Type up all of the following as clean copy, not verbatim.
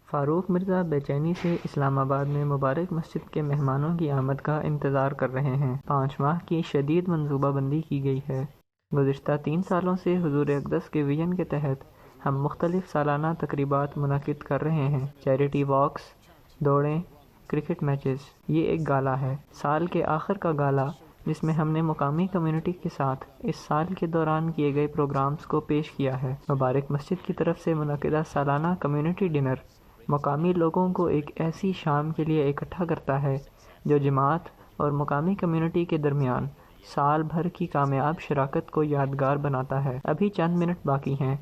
فاروق مرزا بے چینی سے اسلام آباد میں مبارک مسجد کے مہمانوں کی آمد کا انتظار کر رہے ہیں۔ 5 ماہ کی شدید منصوبہ بندی کی گئی ہے۔ گزشتہ 3 سالوں سے حضور اقدس کے ویژن کے تحت ہم مختلف سالانہ تقریبات منعقد کر رہے ہیں۔ چیریٹی واکس، دوڑیں، کرکٹ میچز۔ یہ ایک گالا ہے، سال کے آخر کا گالا، جس میں ہم نے مقامی کمیونٹی کے ساتھ اس سال کے دوران کیے گئے پروگرامز کو پیش کیا ہے۔ مبارک مسجد کی طرف سے منعقدہ سالانہ کمیونٹی ڈنر مقامی لوگوں کو ایک ایسی شام کے لیے اکٹھا کرتا ہے جو جماعت اور مقامی کمیونٹی کے درمیان سال بھر کی کامیاب شراکت کو یادگار بناتا ہے۔ ابھی چند منٹ باقی ہیں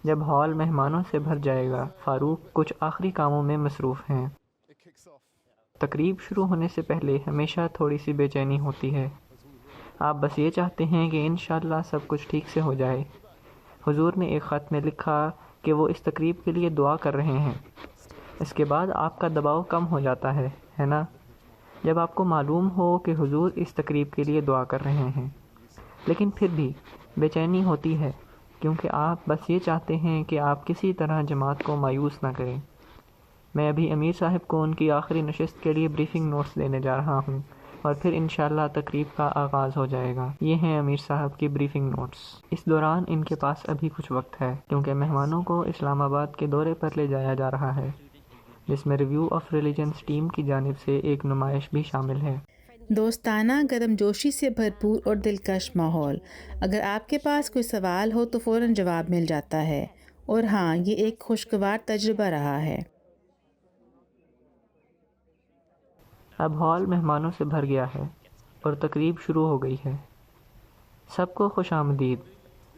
جب ہال مہمانوں سے بھر جائے گا۔ فاروق کچھ آخری کاموں میں مصروف ہیں۔ تقریب شروع ہونے سے پہلے ہمیشہ تھوڑی سی بے چینی ہوتی ہے۔ آپ بس یہ چاہتے ہیں کہ انشاءاللہ سب کچھ ٹھیک سے ہو جائے۔ حضور نے ایک خط میں لکھا کہ وہ اس تقریب کے لیے دعا کر رہے ہیں۔ اس کے بعد آپ کا دباؤ کم ہو جاتا ہے نا؟ جب آپ کو معلوم ہو کہ حضور اس تقریب کے لیے دعا کر رہے ہیں، لیکن پھر بھی بے چینی ہوتی ہے کیونکہ آپ بس یہ چاہتے ہیں کہ آپ کسی طرح جماعت کو مایوس نہ کریں۔ میں ابھی امیر صاحب کو ان کی آخری نشست کے لیے بریفنگ نوٹس دینے جا رہا ہوں اور پھر انشاءاللہ تقریب کا آغاز ہو جائے گا۔ یہ ہیں امیر صاحب کی بریفنگ نوٹس۔ اس دوران ان کے پاس ابھی کچھ وقت ہے کیونکہ مہمانوں کو اسلام آباد کے دورے پر لے جایا جا رہا ہے، جس میں ریویو آف ریلیجنز ٹیم کی جانب سے ایک نمائش بھی شامل ہے۔ دوستانہ، گرم جوشی سے بھرپور اور دلکش ماحول۔ اگر آپ کے پاس کوئی سوال ہو تو فوراً جواب مل جاتا ہے، اور ہاں، یہ ایک خوشگوار تجربہ رہا ہے۔ اب ہال مہمانوں سے بھر گیا ہے اور تقریب شروع ہو گئی ہے۔ سب کو خوش آمدید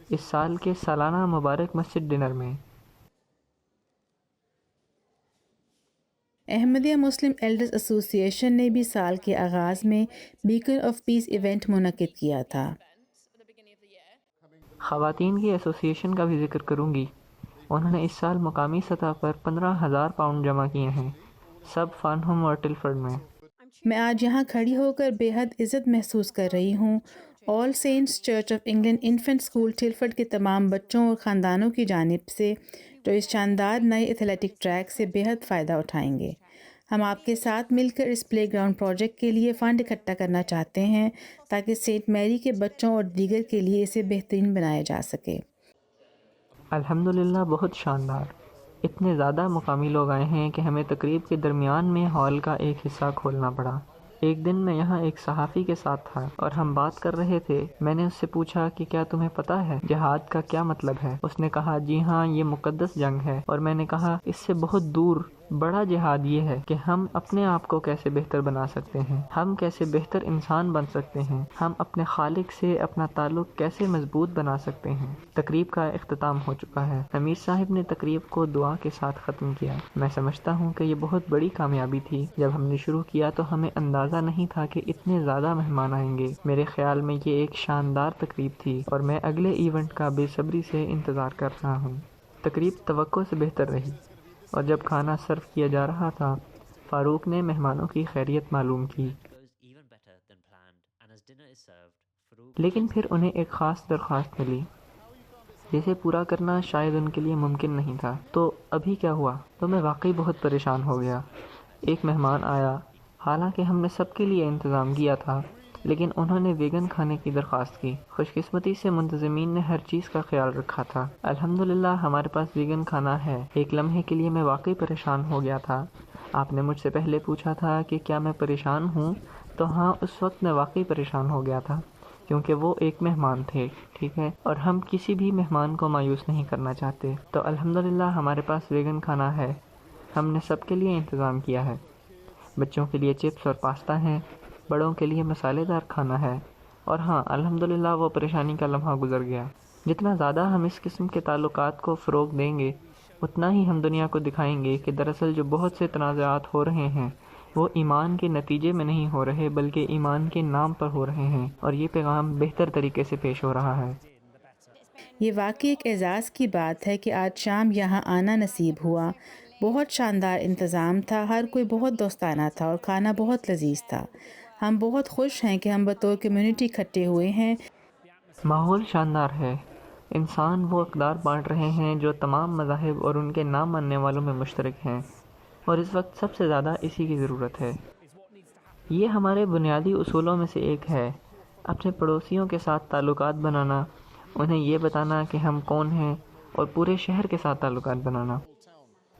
اس سال کے سالانہ مبارک مسجد ڈنر میں۔ احمدیہ مسلم ایلڈرز ایسوسی ایشن نے بھی سال کے آغاز میں بیکن آف پیس ایونٹ منعقد کیا تھا۔ خواتین کی ایسوسی ایشن کا بھی ذکر کروں گی۔ انہوں نے اس سال مقامی سطح پر 15,000 پاؤنڈ جمع کیے ہیں، سب فارنہم اور ٹلفرڈ میں۔ میں آج یہاں کھڑی ہو کر بے حد عزت محسوس کر رہی ہوں۔ All Saints Church of England Infant School Tilford کے تمام بچوں اور خاندانوں کی جانب سے جو اس شاندار نئے ایتھلیٹک ٹریک سے بے حد فائدہ اٹھائیں گے۔ ہم آپ کے ساتھ مل کر اس پلے گراؤنڈ پروجیکٹ کے لیے فنڈ اکٹھا کرنا چاہتے ہیں تاکہ سینٹ میری کے بچوں اور دیگر کے لیے اسے بہترین بنایا جا سکے۔ الحمدللہ، بہت شاندار۔ اتنے زیادہ مقامی لوگ آئے ہیں کہ ہمیں تقریب کے درمیان میں ہال کا ایک حصہ کھولنا پڑا۔ ایک دن میں یہاں ایک صحافی کے ساتھ تھا اور ہم بات کر رہے تھے۔ میں نے اس سے پوچھا کہ کیا تمہیں پتہ ہے جہاد کا کیا مطلب ہے؟ اس نے کہا جی ہاں، یہ مقدس جنگ ہے۔ اور میں نے کہا اس سے بہت دور بڑا جہاد یہ ہے کہ ہم اپنے آپ کو کیسے بہتر بنا سکتے ہیں، ہم کیسے بہتر انسان بن سکتے ہیں، ہم اپنے خالق سے اپنا تعلق کیسے مضبوط بنا سکتے ہیں۔ تقریب کا اختتام ہو چکا ہے۔ امیر صاحب نے تقریب کو دعا کے ساتھ ختم کیا۔ میں سمجھتا ہوں کہ یہ بہت بڑی کامیابی تھی۔ جب ہم نے شروع کیا تو ہمیں اندازہ نہیں تھا کہ اتنے زیادہ مہمان آئیں گے۔ میرے خیال میں یہ ایک شاندار تقریب تھی اور میں اگلے ایونٹ کا بے صبری سے انتظار کر رہا ہوں۔ تقریب توقع سے بہتر رہی اور جب کھانا سرو کیا جا رہا تھا، فاروق نے مہمانوں کی خیریت معلوم کی، لیکن پھر انہیں ایک خاص درخواست ملی جسے پورا کرنا شاید ان کے لیے ممکن نہیں تھا۔ تو ابھی کیا ہوا؟ تو میں واقعی بہت پریشان ہو گیا۔ ایک مہمان آیا، حالانکہ ہم نے سب کے لیے انتظام کیا تھا، لیکن انہوں نے ویگن کھانے کی درخواست کی۔ خوش قسمتی سے منتظمین نے ہر چیز کا خیال رکھا تھا۔ الحمدللہ ہمارے پاس ویگن کھانا ہے۔ ایک لمحے کے لیے میں واقعی پریشان ہو گیا تھا۔ آپ نے مجھ سے پہلے پوچھا تھا کہ کیا میں پریشان ہوں، تو ہاں، اس وقت میں واقعی پریشان ہو گیا تھا کیونکہ وہ ایک مہمان تھے، ٹھیک ہے، اور ہم کسی بھی مہمان کو مایوس نہیں کرنا چاہتے۔ تو الحمدللہ ہمارے پاس ویگن کھانا ہے، ہم نے سب کے لیے انتظام کیا ہے۔ بچوں کے لیے چپس اور پاستا ہیں، بڑوں کے لیے مسالے دار کھانا ہے، اور ہاں، الحمدللہ وہ پریشانی کا لمحہ گزر گیا۔ جتنا زیادہ ہم اس قسم کے تعلقات کو فروغ دیں گے، اتنا ہی ہم دنیا کو دکھائیں گے کہ دراصل جو بہت سے تنازعات ہو رہے ہیں وہ ایمان کے نتیجے میں نہیں ہو رہے بلکہ ایمان کے نام پر ہو رہے ہیں، اور یہ پیغام بہتر طریقے سے پیش ہو رہا ہے۔ یہ واقعی ایک اعزاز کی بات ہے کہ آج شام یہاں آنا نصیب ہوا۔ بہت شاندار انتظام تھا، ہر کوئی بہت دوستانہ تھا اور کھانا بہت لذیذ تھا۔ ہم بہت خوش ہیں کہ ہم بطور کمیونٹی اکٹھے ہوئے ہیں۔ ماحول شاندار ہے۔ انسان وہ اقدار بانٹ رہے ہیں جو تمام مذاہب اور ان کے نہ ماننے والوں میں مشترک ہیں۔ اور اس وقت سب سے زیادہ اسی کی ضرورت ہے۔ یہ ہمارے بنیادی اصولوں میں سے ایک ہے، اپنے پڑوسیوں کے ساتھ تعلقات بنانا، انہیں یہ بتانا کہ ہم کون ہیں، اور پورے شہر کے ساتھ تعلقات بنانا۔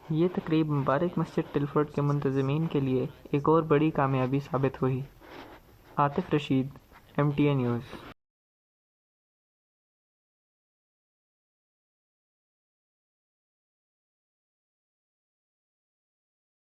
یہ تقریب مبارک مسجد ٹلفرڈ کے منتظمین کے لیے ایک اور بڑی کامیابی ثابت ہوئی۔ Atif Rashid, MTA news.